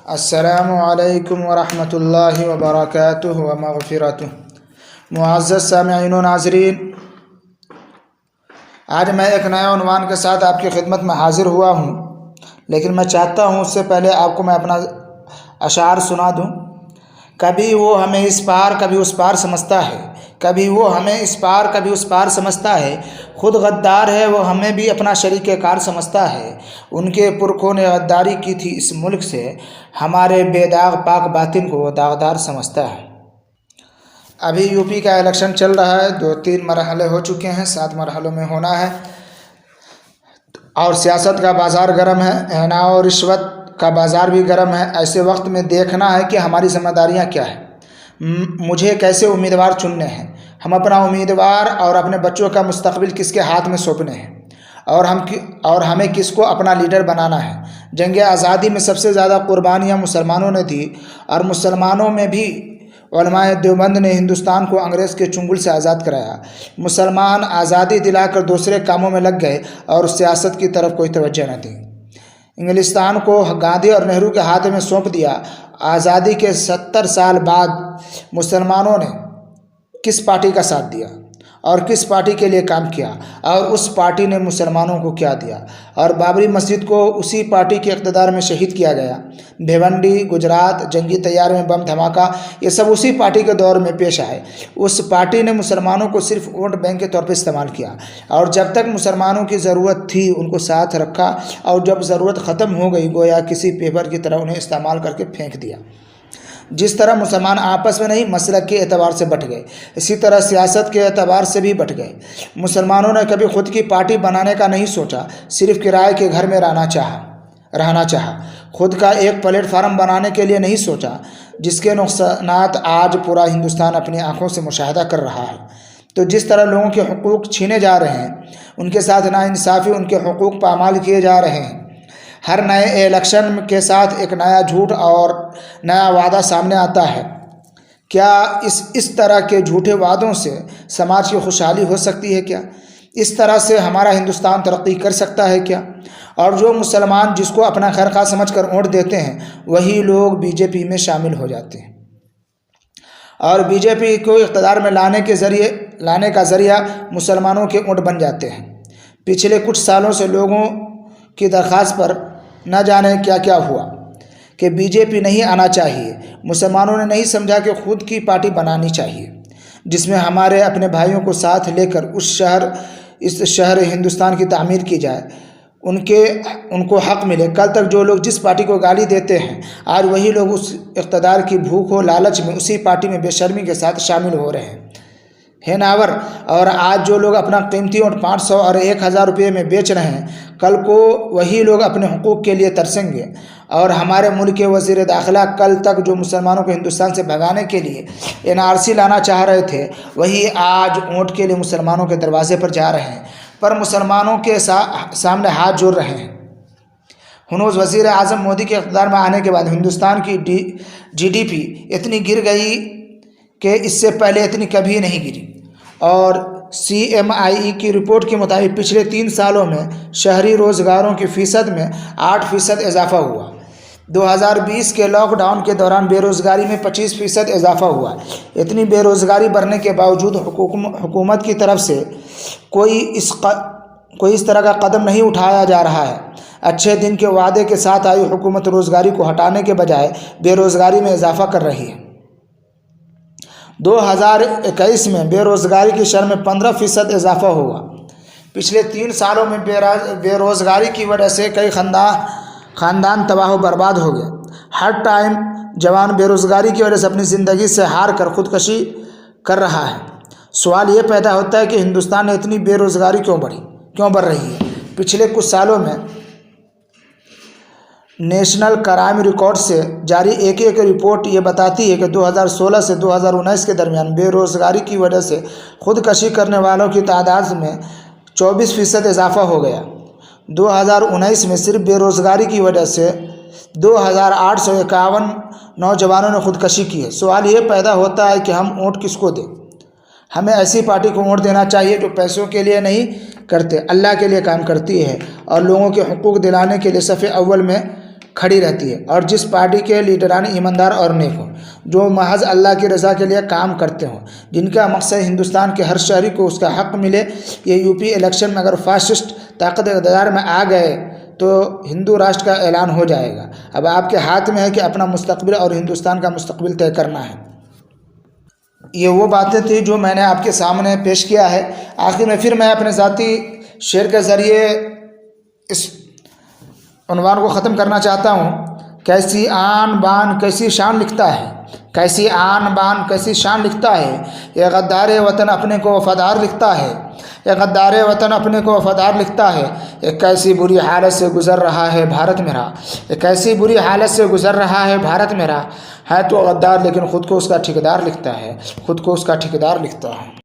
السلام علیکم ورحمۃ اللہ وبرکاتہ ومغفرتہ۔ معزز سامعین و ناظرین، آج میں ایک نئے عنوان کے ساتھ آپ کی خدمت میں حاضر ہوا ہوں، لیکن میں چاہتا ہوں اس سے پہلے آپ کو میں اپنا اشعار سنا دوں۔ کبھی وہ ہمیں اس پار کبھی اس پار سمجھتا ہے، کبھی وہ ہمیں اس پار کبھی اس پار سمجھتا ہے، خود غدار ہے وہ ہمیں بھی اپنا شریک کار سمجھتا ہے۔ ان کے پرکھوں نے غداری کی تھی اس ملک سے، ہمارے بے داغ پاک باطن کو وہ داغدار سمجھتا ہے۔ ابھی یو پی کا الیکشن چل رہا ہے، 2-3 مرحلے ہو چکے ہیں، 7 مرحلوں میں ہونا ہے، اور سیاست کا بازار گرم ہے، اناؤ اور رشوت کا بازار بھی گرم ہے۔ ایسے وقت میں دیکھنا ہے کہ ہماری ذمہ داریاں کیا ہیں، مجھے کیسے امیدوار چننے ہیں، ہم اپنا امیدوار اور اپنے بچوں کا مستقبل کس کے ہاتھ میں سونپنے ہیں، اور ہمیں کس کو اپنا لیڈر بنانا ہے۔ جنگ آزادی میں سب سے زیادہ قربانیاں مسلمانوں نے دی، اور مسلمانوں میں بھی علماء دیوبند نے ہندوستان کو انگریز کے چنگل سے آزاد کرایا۔ مسلمان آزادی دلا کر دوسرے کاموں میں لگ گئے اور سیاست کی طرف کوئی توجہ نہ دی۔ انگلستان کو گاندھی اور نہرو کے ہاتھ میں سونپ دیا۔ آزادی کے 70 سال بعد مسلمانوں نے کس پارٹی کا ساتھ دیا اور کس پارٹی کے لیے کام کیا، اور اس پارٹی نے مسلمانوں کو کیا دیا؟ اور بابری مسجد کو اسی پارٹی کے اقتدار میں شہید کیا گیا۔ بھیونڈی، گجرات، جنگی طیارے میں بم دھماکہ، یہ سب اسی پارٹی کے دور میں پیش آئے۔ اس پارٹی نے مسلمانوں کو صرف ووٹ بینک کے طور پر استعمال کیا، اور جب تک مسلمانوں کی ضرورت تھی ان کو ساتھ رکھا، اور جب ضرورت ختم ہو گئی گویا کسی پیپر کی طرح انہیں استعمال کر کے پھینک دیا۔ جس طرح مسلمان آپس میں نہیں مسلک کے اعتبار سے بٹ گئے، اسی طرح سیاست کے اعتبار سے بھی بٹ گئے۔ مسلمانوں نے کبھی خود کی پارٹی بنانے کا نہیں سوچا، صرف کرائے کے گھر میں رہنا چاہا، خود کا ایک پلیٹ فارم بنانے کے لیے نہیں سوچا، جس کے نقصانات آج پورا ہندوستان اپنی آنکھوں سے مشاہدہ کر رہا ہے۔ تو جس طرح لوگوں کے حقوق چھینے جا رہے ہیں، ان کے ساتھ ناانصافی، ان کے حقوق پامال کیے جا رہے ہیں۔ ہر نئے الیکشن کے ساتھ ایک نیا جھوٹ اور نیا وعدہ سامنے آتا ہے۔ کیا اس طرح کے جھوٹے وعدوں سے سماج کی خوشحالی ہو سکتی ہے کیا؟ اس طرح سے ہمارا ہندوستان ترقی کر سکتا ہے کیا؟ اور جو مسلمان جس کو اپنا خیر خواہ سمجھ کر ووٹ دیتے ہیں، وہی لوگ بی جے پی میں شامل ہو جاتے ہیں، اور بی جے پی کو اقتدار میں لانے کا ذریعہ مسلمانوں کے ووٹ بن جاتے ہیں۔ پچھلے کچھ سالوں سے لوگوں کی درخواست پر نہ جانے کیا کیا ہوا کہ بی جے پی نہیں آنا چاہیے۔ مسلمانوں نے نہیں سمجھا کہ خود کی پارٹی بنانی چاہیے، جس میں ہمارے اپنے بھائیوں کو ساتھ لے کر اس شہر ہندوستان کی تعمیر کی جائے، ان کو حق ملے۔ کل تک جو لوگ جس پارٹی کو گالی دیتے ہیں، آج وہی لوگ اس اقتدار کی بھوک و لالچ میں اسی پارٹی میں بے شرمی کے ساتھ شامل ہو رہے ہیں ناور۔ اور آج جو لوگ اپنا قیمتی ووٹ 500 اور 1000 روپے میں بیچ رہے ہیں، کل کو وہی لوگ اپنے حقوق کے لیے ترسیں گے۔ اور ہمارے ملک کے وزیر داخلہ کل تک جو مسلمانوں کو ہندوستان سے بھگانے کے لیے NRC لانا چاہ رہے تھے، وہی آج ووٹ کے لیے مسلمانوں کے دروازے پر جا رہے ہیں، پر مسلمانوں کے سامنے ہاتھ جوڑ رہے ہیں۔ ہنوز وزیر اعظم مودی کے اقتدار میں آنے کے بعد ہندوستان کی GDP اتنی گر گئی کہ اس سے پہلے اتنی کبھی نہیں گری، اور CMI کی رپورٹ کے مطابق پچھلے 3 سالوں میں شہری روزگاروں کی فیصد میں 8% اضافہ ہوا۔ 2020 کے لاک ڈاؤن کے دوران بے روزگاری میں 25% اضافہ ہوا۔ اتنی بے روزگاری بڑھنے کے باوجود حکومت کی طرف سے کوئی اس طرح کا قدم نہیں اٹھایا جا رہا ہے۔ اچھے دن کے وعدے کے ساتھ آئی حکومت روزگاری کو ہٹانے کے بجائے بے روزگاری میں اضافہ کر رہی ہے۔ 2021 میں بے روزگاری کی شرح میں 15% اضافہ ہوا۔ پچھلے 3 سالوں میں بے روزگاری کی وجہ سے کئی خاندان تباہ و برباد ہو گئے۔ ہر ٹائم جوان بے روزگاری کی وجہ سے اپنی زندگی سے ہار کر خودکشی کر رہا ہے۔ سوال یہ پیدا ہوتا ہے کہ ہندوستان میں اتنی بے روزگاری کیوں بڑھ رہی ہے؟ پچھلے کچھ سالوں میں نیشنل کرائم ریکارڈ سے جاری ایک رپورٹ یہ بتاتی ہے کہ 2016 سے 2019 کے درمیان بے روزگاری کی وجہ سے خودکشی کرنے والوں کی تعداد میں 24% اضافہ ہو گیا۔ 2019 میں صرف بے روزگاری کی وجہ سے 2851 نوجوانوں نے خودکشی کی ہے۔ سوال یہ پیدا ہوتا ہے کہ ہم ووٹ کس کو دیں؟ ہمیں ایسی پارٹی کو ووٹ دینا چاہیے جو پیسوں کے لیے نہیں کرتے، اللہ کے لیے کام کرتی ہے اور لوگوں کے حقوق دلانے کے لیے صف اول میں کھڑی رہتی ہے، اور جس پارٹی کے لیڈران ایماندار اور نیک ہوں، جو محض اللہ کی رضا کے لیے کام کرتے ہوں، جن کا مقصد ہندوستان کے ہر شہری کو اس کا حق ملے۔ یہ یو پی الیکشن میں اگر فاسسٹ طاقت اقتدار میں آ گئے تو ہندو راشٹر کا اعلان ہو جائے گا۔ اب آپ کے ہاتھ میں ہے کہ اپنا مستقبل اور ہندوستان کا مستقبل طے کرنا ہے۔ یہ وہ باتیں تھیں جو میں نے آپ کے سامنے پیش کیا ہے۔ آخر میں پھر میں اپنے ذاتی شعر کے ذریعے اس عنوان کو ختم کرنا چاہتا ہوں۔ کیسی آن بان کیسی شان لکھتا ہے، کیسی آن بان کیسی شان لکھتا ہے، یہ غدار وطن اپنے کو وفادار لکھتا ہے، یہ غدار وطن اپنے کو وفادار لکھتا ہے۔ یہ کیسی بری حالت سے گزر رہا ہے بھارت میرا، یہ کیسی بری حالت سے گزر رہا ہے بھارت میرا، ہے تو غدار لیکن خود کو اس کا ٹھیکیدار لکھتا ہے، خود کو اس کا ٹھیکیدار لکھتا ہے۔